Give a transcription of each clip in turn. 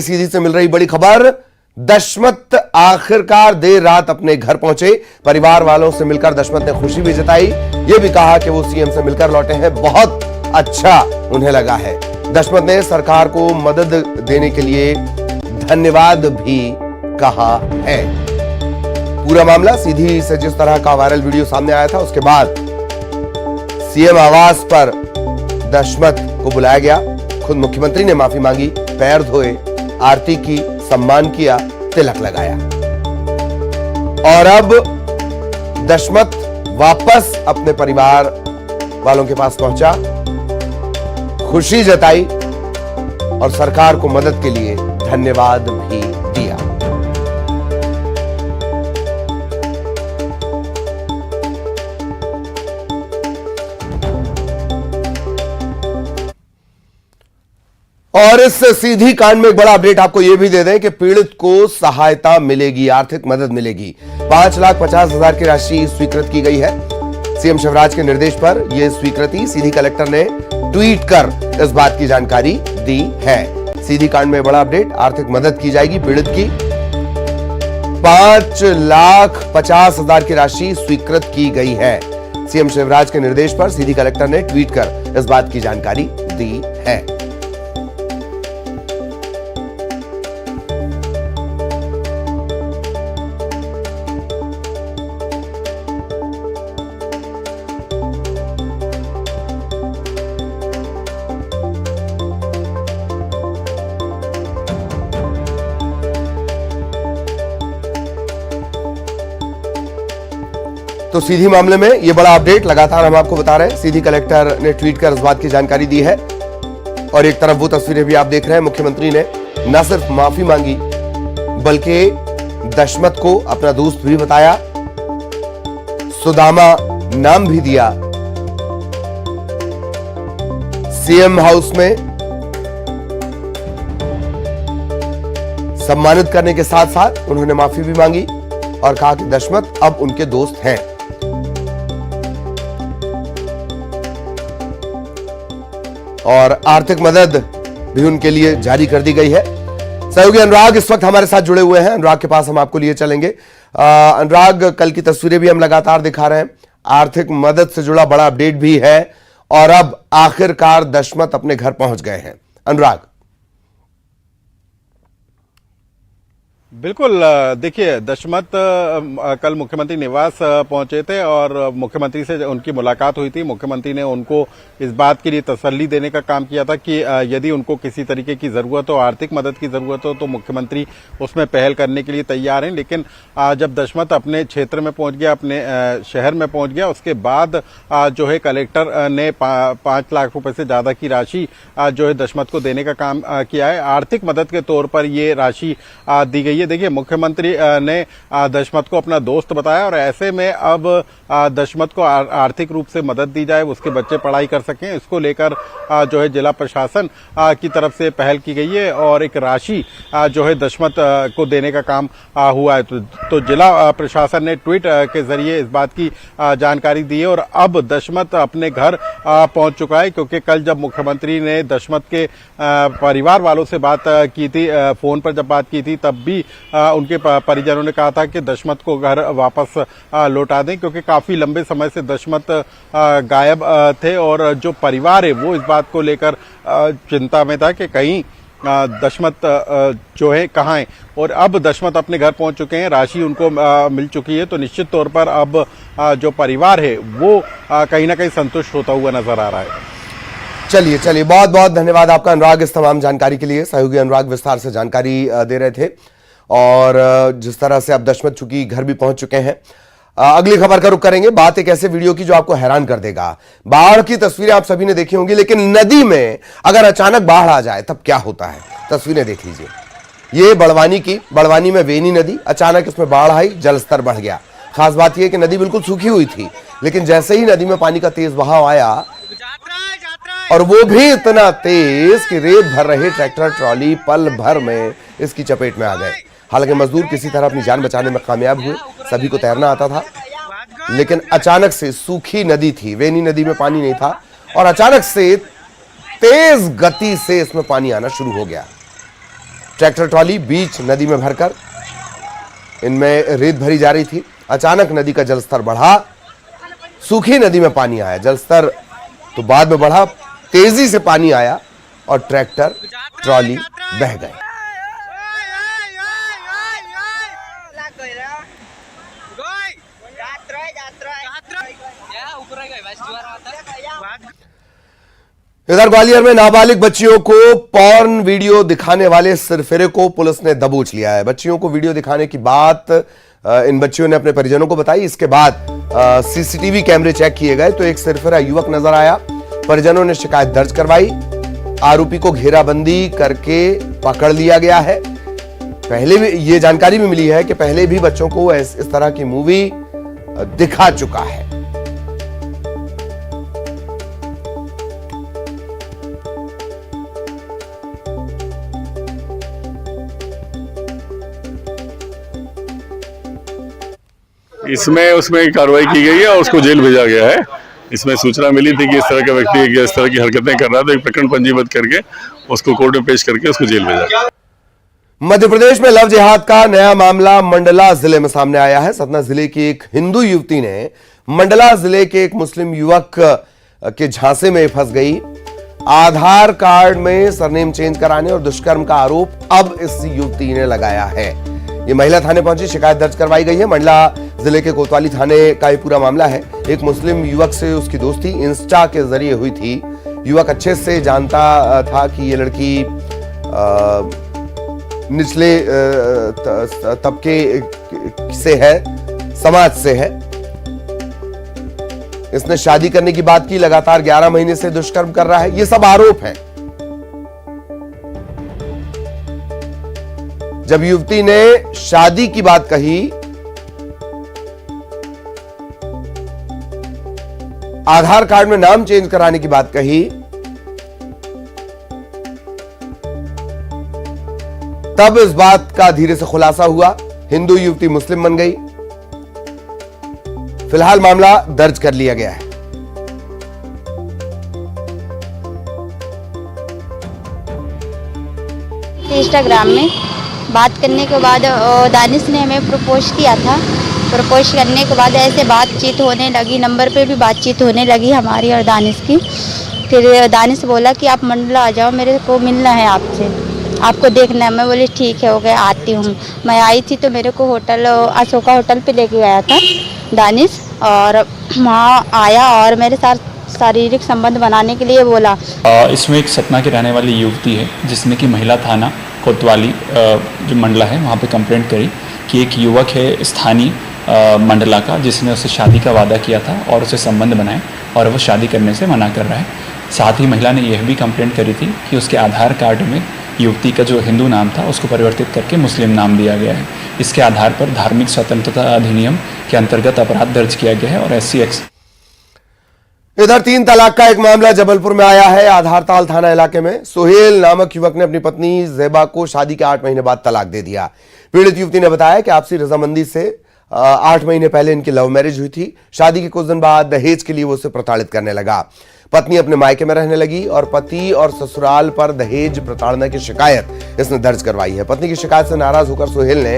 सीधी से मिल रही बड़ी खबर, दशमत आखिरकार देर रात अपने घर पहुंचे। परिवार वालों से मिलकर दशमत ने खुशी भी जताई, यह भी कहा कि वो सीएम से मिलकर लौटे हैं, बहुत अच्छा उन्हें लगा है। दशमत ने सरकार को मदद देने के लिए धन्यवाद भी कहा है। पूरा मामला सीधी से जिस तरह का वायरल वीडियो सामने आया था, उसके बाद सीएम आवास पर दशमत को बुलाया गया। खुद मुख्यमंत्री ने माफी मांगी, पैर धोए, आरती की, सम्मान किया, तिलक लगाया। और अब दशमत वापस अपने परिवार वालों के पास पहुंचा, खुशी जताई और सरकार को मदद के लिए धन्यवाद भी दिया। और इस सीधी कांड में एक बड़ा अपडेट आपको यह भी दे दें कि पीड़ित को सहायता मिलेगी, आर्थिक मदद मिलेगी। 5,50,000 की राशि स्वीकृत की गई है। सीएम शिवराज के निर्देश पर यह स्वीकृति सीधी कलेक्टर ने ट्वीट कर इस बात की जानकारी दी है। सीधी कांड में बड़ा अपडेट, आर्थिक मदद की जाएगी पीड़ित की। 5,50,000 की राशि स्वीकृत की गई है। सीएम शिवराज के निर्देश पर सीधी कलेक्टर ने ट्वीट कर इस बात की जानकारी दी है। तो सीधी मामले में यह बड़ा अपडेट लगातार हम आपको बता रहे हैं। सीधी कलेक्टर ने ट्वीट कर इस बात की जानकारी दी है। और एक तरफ वो तस्वीरें भी आप देख रहे हैं, मुख्यमंत्री ने न सिर्फ माफी मांगी बल्कि दशमत को अपना दोस्त भी बताया, सुदामा नाम भी दिया। सीएम हाउस में सम्मानित करने के साथ साथ उन्होंने माफी भी मांगी और कहा कि दशमत अब उनके दोस्त हैं। और आर्थिक मदद भी उनके लिए जारी कर दी गई है। सहयोगी अनुराग इस वक्त हमारे साथ जुड़े हुए हैं, अनुराग के पास हम आपको लिए चलेंगे। अनुराग, कल की तस्वीरें भी हम लगातार दिखा रहे हैं, आर्थिक मदद से जुड़ा बड़ा अपडेट भी है और अब आखिरकार दशमत अपने घर पहुंच गए हैं। अनुराग। बिल्कुल, देखिए दशमत कल मुख्यमंत्री निवास पहुंचे थे और मुख्यमंत्री से उनकी मुलाकात हुई थी। मुख्यमंत्री ने उनको इस बात के लिए तसल्ली देने का काम किया था कि यदि उनको किसी तरीके की जरूरत हो, आर्थिक मदद की जरूरत हो, तो मुख्यमंत्री उसमें पहल करने के लिए तैयार हैं। लेकिन जब दशमत अपने क्षेत्र में पहुंच गया, अपने शहर में पहुंच गया, उसके बाद जो है कलेक्टर ने 5 लाख रुपए से ज्यादा की राशि जो है दशमत को देने का काम किया है। आर्थिक मदद के तौर पर ये राशि दी गई। देखिए, मुख्यमंत्री ने दशमत को अपना दोस्त बताया और ऐसे में अब दशमत को आर्थिक रूप से मदद दी जाए, उसके बच्चे पढ़ाई कर सकें, इसको लेकर जो है जिला प्रशासन की तरफ से पहल की गई है और एक राशि जो है दशमत को देने का काम हुआ है। तो जिला प्रशासन ने ट्वीट के जरिए इस बात की जानकारी दी है और अब दशमत अपने घर पहुंच चुका है, क्योंकि कल जब मुख्यमंत्री ने दशमत के परिवार वालों से बात की थी, फोन पर जब बात की थी, तब भी उनके परिजनों ने कहा था कि दशमत को घर वापस लौटा दें, क्योंकि काफी लंबे समय से दशमत गायब थे और जो परिवार है वो इस बात को लेकर चिंता में था कि कहीं दशमत जो है कहाँ है। और अब दशमत अपने घर पहुंच चुके हैं, राशि उनको मिल चुकी है, तो निश्चित तौर पर अब जो परिवार है वो कहीं ना कहीं संतुष्ट होता हुआ नजर आ रहा है। चलिए, बहुत बहुत धन्यवाद आपका अनुराग इस तमाम जानकारी के लिए। सहयोगी अनुराग विस्तार से जानकारी दे रहे थे और जिस तरह से अब दशमत चूंकि घर भी पहुंच चुके हैं। अगली खबर का रुख करेंगे। बात एक ऐसे वीडियो की जो आपको हैरान कर देगा। बाढ़ की तस्वीरें आप सभी ने देखी होंगी, लेकिन नदी में अगर अचानक बाढ़ आ जाए तब क्या होता है, तस्वीरें देख लीजिए। ये बड़वानी में वेनी नदी, अचानक इसमें बाढ़ आई, जलस्तर बढ़ गया। खास बात यह कि नदी बिल्कुल सूखी हुई थी, लेकिन जैसे ही नदी में पानी का तेज बहाव आया, और वो भी इतना तेज कि रेत भर रहे ट्रैक्टर ट्रॉली पल भर में इसकी चपेट में आ गए। हालांकि मजदूर किसी तरह अपनी जान बचाने में कामयाब हुए, सभी को तैरना आता था, लेकिन अचानक से सूखी नदी थी, वेनी नदी में पानी नहीं था और अचानक से तेज गति से इसमें पानी आना शुरू हो गया। ट्रैक्टर ट्रॉली बीच नदी में भरकर इनमें रेत भरी जा रही थी। अचानक नदी का जलस्तर बढ़ा, सूखी नदी में पानी आया। जलस्तर तो बाद में बढ़ा, तेजी से पानी आया और ट्रैक्टर ट्रॉली बह गए। इधर ग्वालियर में नाबालिग बच्चियों को पॉर्न वीडियो दिखाने वाले सिरफिरे को पुलिस ने दबोच लिया है। बच्चियों को वीडियो दिखाने की बात इन बच्चियों ने अपने परिजनों को बताई। इसके बाद सीसीटीवी कैमरे चेक किए गए तो एक सिरफिरा युवक नजर आया। परिजनों ने शिकायत दर्ज करवाई। आरोपी को घेराबंदी करके पकड़ लिया गया है। पहले भी ये जानकारी भी मिली है कि पहले भी बच्चों को इस तरह की मूवी दिखा चुका है। इसमें उसमें कार्रवाई की गई है और उसको जेल भेजा गया है। इसमें सूचना मिली थी कि इस तरह का व्यक्ति इस तरह की हरकतें कर रहा था, एक प्रकरण पंजीबद्ध करके उसको कोर्ट में पेश करके उसको जेल भेजा गया। मध्य प्रदेश में लव जिहाद का नया मामला मंडला जिले में सामने आया है। सतना जिले की एक हिंदू युवती ने मंडला जिले के एक मुस्लिम युवक के झांसे में फंस गई। आधार कार्ड में सरनेम चेंज कराने और दुष्कर्म का आरोप अब इस युवती ने लगाया है। ये महिला थाने पहुंची, शिकायत दर्ज करवाई गई है। मंडला जिले के कोतवाली थाने का ये पूरा मामला है। एक मुस्लिम युवक से उसकी दोस्ती इंस्टा के जरिए हुई थी। युवक अच्छे से जानता था कि ये लड़की निचले तबके से है, समाज से है। इसने शादी करने की बात की। लगातार 11 महीने से दुष्कर्म कर रहा है। ये सब आरोप हैं। जब युवती ने शादी की बात कही, आधार कार्ड में नाम चेंज कराने की बात कही, तब इस बात का धीरे से खुलासा हुआ। हिंदू युवती मुस्लिम बन गई। फिलहाल मामला दर्ज कर लिया गया है। इंस्टाग्राम में बात करने के बाद दानिश ने हमें प्रपोज किया था। प्रपोज करने के बाद ऐसे बातचीत होने लगी, नंबर पे भी बातचीत होने लगी हमारी और दानिश की। फिर दानिश बोला कि आप मंडला आ जाओ, मेरे को मिलना है आपसे, आपको देखना है। मैं बोली ठीक है, हो गया, आती हूँ। मैं आई थी तो मेरे को होटल अशोका होटल पे लेके गया था दानिश, और वहाँ आया और मेरे साथ शारीरिक संबंध बनाने के लिए बोला। इसमें एक सतना की रहने वाली युवती है जिसने कि महिला थाना कोतवाली जो मंडला है वहाँ पे कंप्लेंट करी कि एक युवक है स्थानीय मंडला का जिसने उससे शादी का वादा किया था और उसे संबंध बनाए और वो शादी करने से मना कर रहा है। साथ ही महिला ने यह भी कंप्लेंट करी थी कि उसके आधार कार्ड में युवती का जो हिंदू नाम था उसको परिवर्तित करके मुस्लिम नाम दिया गया है। इसके आधार पर धार्मिक स्वतंत्रता अधिनियम के अंतर्गत अपराध दर्ज किया गया है और SC एक्ट। इधर 3 तलाक का एक मामला जबलपुर में आया है। आधारताल थाना इलाके में सोहेल नामक युवक ने अपनी पत्नी ज़ेबा को शादी के 8 महीने बाद तलाक दे दिया। पीड़ित युवती ने बताया कि आपसी रजामंदी से 8 महीने पहले इनकी लव मैरिज हुई थी। शादी के कुछ दिन बाद दहेज के लिए वो उसे प्रताड़ित करने लगा। पत्नी अपने मायके में रहने लगी और पति और ससुराल पर दहेज प्रताड़ना की शिकायत इसने दर्ज करवाई है। पत्नी की शिकायत से नाराज होकर सोहेल ने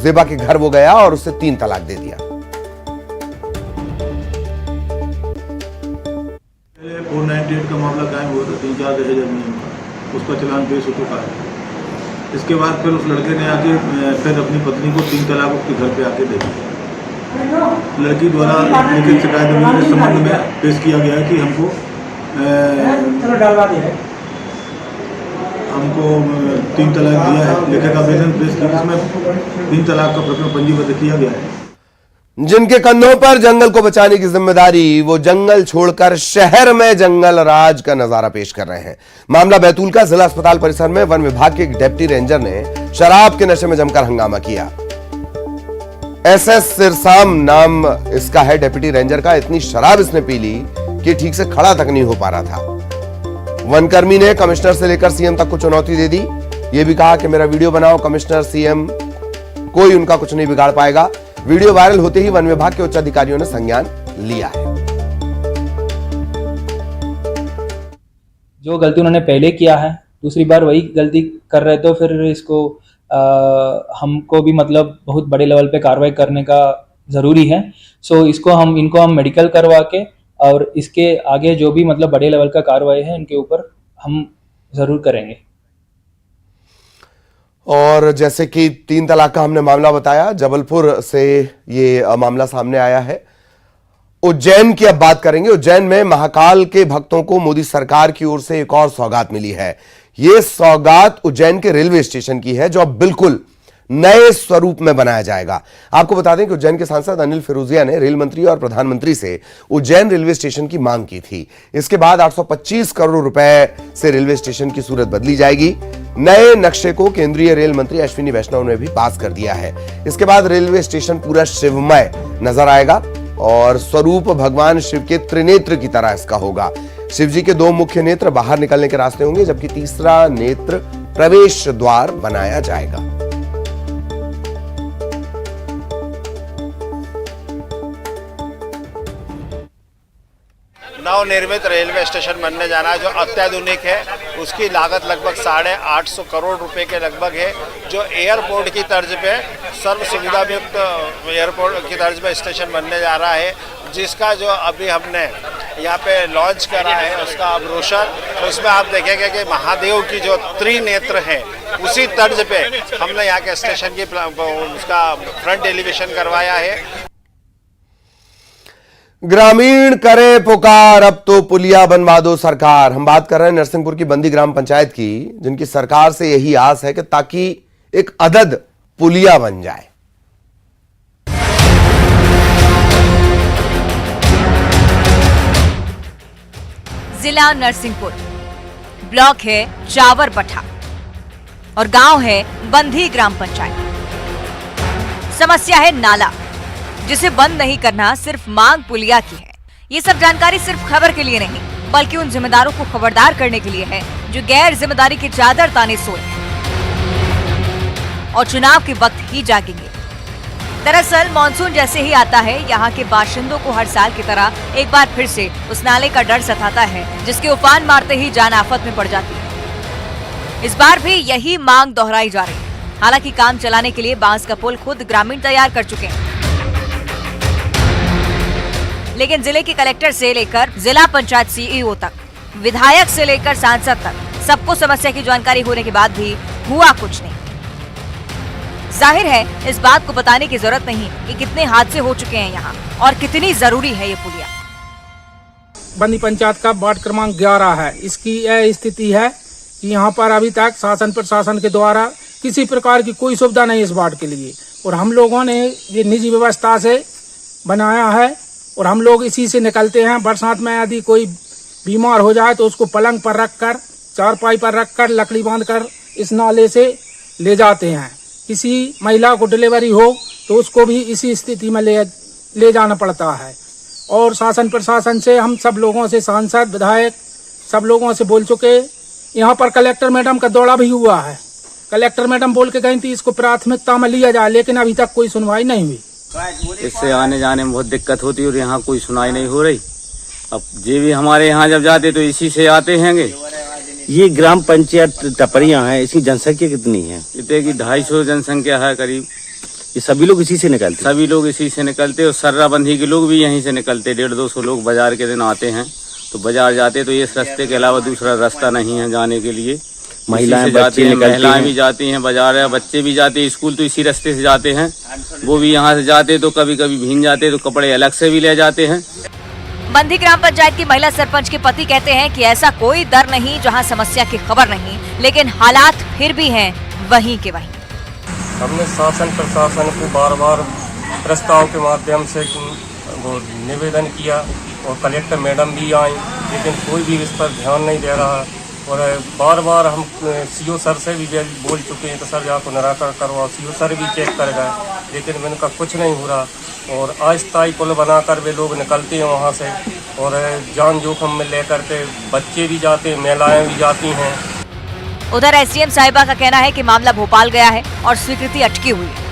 ज़ेबा के घर वो गया और उसे 3 तलाक दे दिया। 498 का मामला कायम हुआ था 3-4 दहेज अधिनियम का, उसका चालान पेश हो चुका है। इसके बाद फिर उस लड़के ने आके फिर अपनी पत्नी को 3 तलाक उसके घर पे आके दे दिया। लड़की द्वारा लिखित शिकायत इस संबंध में पेश किया गया है कि हमको 3 तलाक दिया है। लिखित आवेदन पेश किया, जिसमें 3 तलाक का प्रकरण पंजीबद्ध किया गया है। जिनके कंधों पर जंगल को बचाने की जिम्मेदारी, वो जंगल छोड़कर शहर में जंगल राज का नजारा पेश कर रहे हैं। मामला बैतूल का। जिला अस्पताल परिसर में वन विभाग के एक डिप्टी रेंजर ने शराब के नशे में जमकर हंगामा किया। SS सिरसाम नाम इसका है, डिप्टी रेंजर का। इतनी शराब इसने पी ली कि ठीक से खड़ा तक नहीं हो पा रहा था। वनकर्मी ने कमिश्नर से लेकर CM तक को चुनौती दे दी। यह भी कहा कि मेरा वीडियो बनाओ, कमिश्नर CM कोई उनका कुछ नहीं बिगाड़ पाएगा। वीडियो वायरल होते ही वन विभाग के उच्च अधिकारियों ने संज्ञान लिया है। जो गलती उन्होंने पहले किया है दूसरी बार वही गलती कर रहे तो फिर इसको हमको भी मतलब बहुत बड़े लेवल पे कार्रवाई करने का ज़रूरी है। सो इनको हम मेडिकल करवा के और इसके आगे जो भी मतलब बड़े लेवल का कार्रवाई है इनके ऊपर हम ज़रूर करेंगे। और जैसे कि 3 तलाक का हमने मामला बताया, जबलपुर से ये मामला सामने आया है। उज्जैन की अब बात करेंगे। उज्जैन में महाकाल के भक्तों को मोदी सरकार की ओर से एक और सौगात मिली है। यह सौगात उज्जैन के रेलवे स्टेशन की है, जो अब बिल्कुल नए स्वरूप में बनाया जाएगा। आपको बता दें कि उज्जैन के सांसद अनिल फिरोजिया ने रेल मंत्री और प्रधानमंत्री से उज्जैन रेलवे स्टेशन की मांग की थी। इसके बाद 825 करोड़ रुपए से रेलवे स्टेशन की सूरत बदली जाएगी। नए नक्शे को केंद्रीय रेल मंत्री अश्विनी वैष्णव ने भी पास कर दिया है। इसके बाद रेलवे स्टेशन पूरा शिवमय नजर आएगा और स्वरूप भगवान शिव के त्रिनेत्र की तरह इसका होगा। शिव जी के 2 मुख्य नेत्र बाहर निकलने के रास्ते होंगे, जबकि तीसरा नेत्र प्रवेश द्वार बनाया जाएगा। नवनिर्मित रेलवे स्टेशन बनने जा रहा है जो अत्याधुनिक है। उसकी लागत लगभग 850 करोड़ रुपए के लगभग है, जो एयरपोर्ट की तर्ज पे सर्व सुविधा युक्त एयरपोर्ट की तर्ज पे स्टेशन बनने जा रहा है, जिसका जो अभी हमने यहाँ पे लॉन्च करा है उसका ब्रोशर, तो उसमें आप देखेंगे कि महादेव की जो त्रिनेत्र है उसी तर्ज पे हमने यहाँ के स्टेशन की उसका फ्रंट एलिवेशन करवाया है। ग्रामीण करे पुकार, अब तो पुलिया बनवा दो सरकार। हम बात कर रहे हैं नरसिंहपुर की बंदी ग्राम पंचायत की, जिनकी सरकार से यही आस है कि ताकि एक अदद पुलिया बन जाए। जिला नरसिंहपुर, ब्लॉक है चावरपठा और गांव है बंदी ग्राम पंचायत। समस्या है नाला, जिसे बंद नहीं करना सिर्फ मांग पुलिया की है। ये सब जानकारी सिर्फ खबर के लिए नहीं, बल्कि उन जिम्मेदारों को खबरदार करने के लिए है जो गैर जिम्मेदारी की चादर ताने सोए और चुनाव के वक्त ही जागेंगे। दरअसल मानसून जैसे ही आता है, यहाँ के बाशिंदों को हर साल की तरह एक बार फिर से उस नाले का डर सताता है, जिसके उफान मारते ही जान आफत में पड़ जाती है। इस बार भी यही मांग दोहराई जा रही है। हालांकि काम चलाने के लिए बांस का पुल खुद ग्रामीण तैयार कर चुके हैं, लेकिन जिले के कलेक्टर से लेकर जिला पंचायत सीईओ तक, विधायक से लेकर सांसद तक सबको समस्या की जानकारी होने के बाद भी हुआ कुछ नहीं। जाहिर है इस बात को बताने की जरूरत नहीं कि कितने हादसे हो चुके हैं यहाँ और कितनी जरूरी है ये पुलिया। बंदी पंचायत का वार्ड क्रमांक 11 है। इसकी यह स्थिति है कि यहाँ पर अभी तक शासन प्रशासन के द्वारा किसी प्रकार की कोई सुविधा नहीं इस वार्ड के लिए, और हम लोगों ने ये निजी व्यवस्था से बनाया है और हम लोग इसी से निकलते हैं। बरसात में यदि कोई बीमार हो जाए तो उसको पलंग पर रखकर, चारपाई पर रखकर, लकड़ी बांधकर इस नाले से ले जाते हैं। किसी महिला को डिलीवरी हो तो उसको भी इसी स्थिति में ले जाना पड़ता है। और शासन प्रशासन से हम सब लोगों से, सांसद विधायक सब लोगों से बोल चुके। यहाँ पर कलेक्टर मैडम का दौरा भी हुआ है। कलेक्टर मैडम बोल के गई थी इसको प्राथमिकता में लिया जाए, लेकिन अभी तक कोई सुनवाई नहीं हुई। इससे आने जाने में बहुत दिक्कत होती है और यहाँ कोई सुनाई नहीं हो रही। अब ये भी हमारे यहाँ जब जाते तो इसी से आते हैंगे। ये ग्राम पंचायत टपरियां है, इसकी जनसंख्या कितनी है? इतने की 250 जनसंख्या है करीब। ये सभी लोग इसी से निकलते? सभी लोग इसी से निकलते और सर्राबंदी के लोग भी यहीं से निकलते। 150-200 लोग बाजार के दिन आते हैं, तो बाजार जाते तो इस रास्ते के अलावा दूसरा रास्ता नहीं है जाने के लिए। महिलाएं महिलाएं भी जाती हैं बाजार, है बच्चे भी जाते हैं स्कूल, तो इसी रास्ते से जाते हैं। वो भी यहाँ से जाते तो कभी कभी भीग जाते तो कपड़े अलग से भी ले जाते हैं। बंदी ग्राम पंचायत की महिला सरपंच के पति कहते हैं कि ऐसा कोई दर नहीं जहां समस्या की खबर नहीं, लेकिन हालात फिर भी हैं वहीं के वहीं। हमने शासन प्रशासन को बार बार प्रस्ताव के माध्यम से वो निवेदन किया और कलेक्टर मैडम भी आई, लेकिन कोई भी इस पर ध्यान नहीं दे रहा। और बार बार हम सीओ सर से भी बोल चुके हैं तो सर जाकर निराकरण करवाओ। सीओ सर भी चेक कर गए, लेकिन इनका कुछ नहीं हो रहा। और अस्थायी पुल बनाकर वे लोग निकलते हैं वहाँ से और जान जोखिम में लेकर के बच्चे भी जाते हैं, महिलाएं भी जाती हैं। उधर एसडीएम साहिबा का कहना है कि मामला भोपाल गया है और स्वीकृति अटकी हुई है।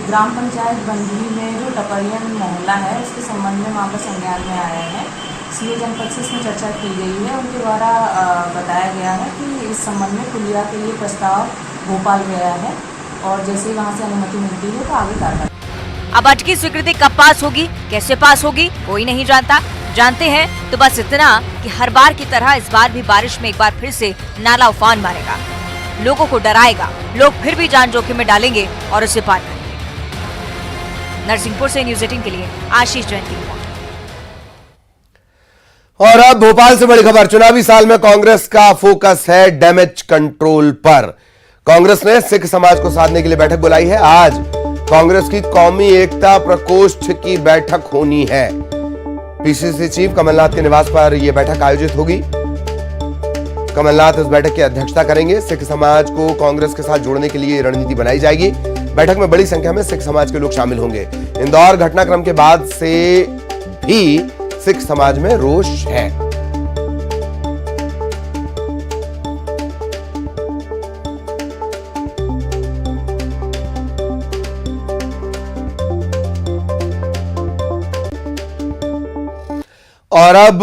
ग्राम पंचायत बंदी में जो टपरियन मोहल्ला है, इसके संबंध में मामला संज्ञान में आया है। सीए जनपद से इसमें चर्चा की गई है। उनके द्वारा बताया गया है कि इस संबंध में पुलिया के लिए प्रस्ताव भोपाल गया है और जैसे ही वहाँ से अनुमति मिलती है तो आगे कार्रवाई। अब अटकी स्वीकृति कब पास होगी, कैसे पास होगी, कोई नहीं जानता। जानते हैं तो बस इतना कि हर बार की तरह इस बार भी बारिश में एक बार फिर से नाला उफान मारेगा, लोगों को डराएगा, लोग फिर भी जान जोखिम में डालेंगे और उसे पार करेंगे। नरसिंहपुर से न्यूज़ 18 के लिए आशीष जैन की रिपोर्ट। और अब भोपाल से बड़ी खबर, चुनावी साल में कांग्रेस का फोकस है डैमेज कंट्रोल पर। कांग्रेस ने सिख समाज को साधने के लिए बैठक बुलाई है। आज कांग्रेस की कौमी एकता प्रकोष्ठ की बैठक होनी है। पीसीसी चीफ कमलनाथ के निवास पर यह बैठक आयोजित होगी। कमलनाथ इस बैठक की अध्यक्षता करेंगे। सिख समाज को कांग्रेस के साथ जोड़ने के लिए रणनीति बनाई जाएगी। बैठक में बड़ी संख्या में सिख समाज के लोग शामिल होंगे। इंदौर घटनाक्रम के बाद से भी सिख समाज में रोष है। और अब